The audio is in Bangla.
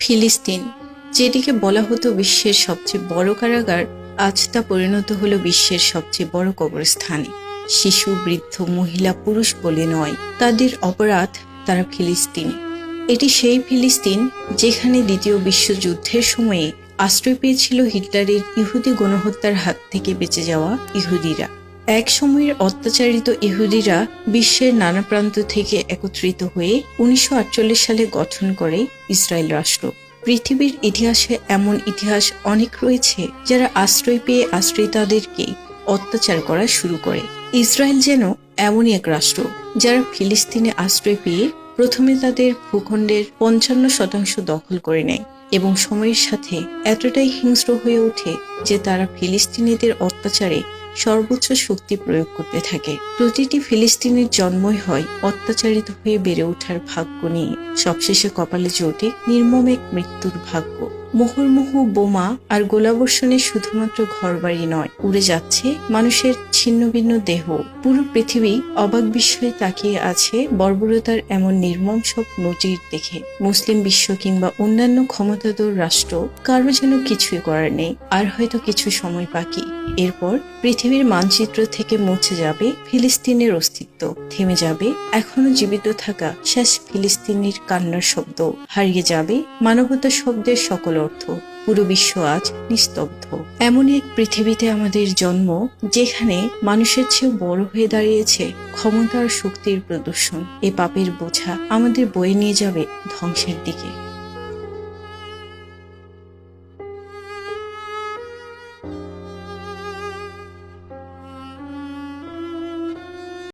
ফিলিস্তিন, যেটিকে বলা হতো বিশ্বের সবচেয়ে বড় কারাগার, আজ তা পরিণত হলো বিশ্বের সবচেয়ে বড় কবরস্থানে। শিশু, বৃদ্ধ, মহিলা, পুরুষ বলে নয়, তাদের অপরাধ, তারা ফিলিস্তিনি। এটি সেই ফিলিস্তিন যেখানে দ্বিতীয় বিশ্বযুদ্ধের সময়ে আশ্রয় পেয়েছিল হিটলারের ইহুদি গণহত্যার হাত থেকে বেঁচে যাওয়া ইহুদিরা। এক সময়ের অত্যাচারিত ইহুদিরা বিশ্বের নানা প্রান্ত থেকে একত্রিত হয়ে 1948 সালে গঠন করে ইসরায়েল রাষ্ট্র। পৃথিবীর ইতিহাসে এমন ইতিহাস অনেক রয়েছে যারা আশ্রয় পেয়ে আশ্রিতাদেরকে অত্যাচার করা শুরু করে। ইসরায়েল যেন এমনই এক রাষ্ট্র যারা ফিলিস্তিনে আশ্রয় পেয়ে প্রথমে তাদের ভূখণ্ডের 55% দখল করে নেয় এবং সময়ের সাথে এতটাই হিংস্র হয়ে ওঠে যে তারা ফিলিস্তিনিদের অত্যাচারে সর্বোচ্চ শক্তি প্রয়োগ করতে থাকে। প্রতিটি ফিলিস্তিনের জন্মই হয় অত্যাচারিত হয়ে বেড়ে ওঠার ভাগ্য নিয়ে। সবশেষে কপালে জোটে নির্মম এক মৃত্যুর ভাগ্য। মুহুর্মুহু বোমা আর গোলাবর্ষণে শুধুমাত্র ঘরবাড়ি নয়, উড়ে যাচ্ছে মানুষের ছিন্নভিন্ন দেহ। পুরো পৃথিবী অবাক বিস্ময়ে তাকিয়ে আছে বর্বরতার এমন নির্মম সব নজির দেখে। মুসলিম বিশ্ব কিংবা অন্যান্য ক্ষমতাধর রাষ্ট্র কারো যেন কিছুই করার নেই। আর হয়তো কিছু সময় বাকি। এরপর পৃথিবীর মানচিত্র থেকে মুছে যাবে ফিলিস্তিনের অস্তিত্ব। থেমে যাবে এখনো জীবিত থাকা শেষ ফিলিস্তিনির কান্নার শব্দ। হারিয়ে যাবে মানবতা শব্দের সকল অর্থ। পুরো বিশ্ব আজ নিস্তব্ধ। এমনই এক পৃথিবীতে আমাদের জন্ম, যেখানে মানুষের চেয়েও বড় হয়ে দাঁড়িয়েছে ক্ষমতা আর শক্তির প্রদর্শন। এ পাপের বোঝা আমাদের বয়ে নিয়ে যাবে ধ্বংসের দিকে।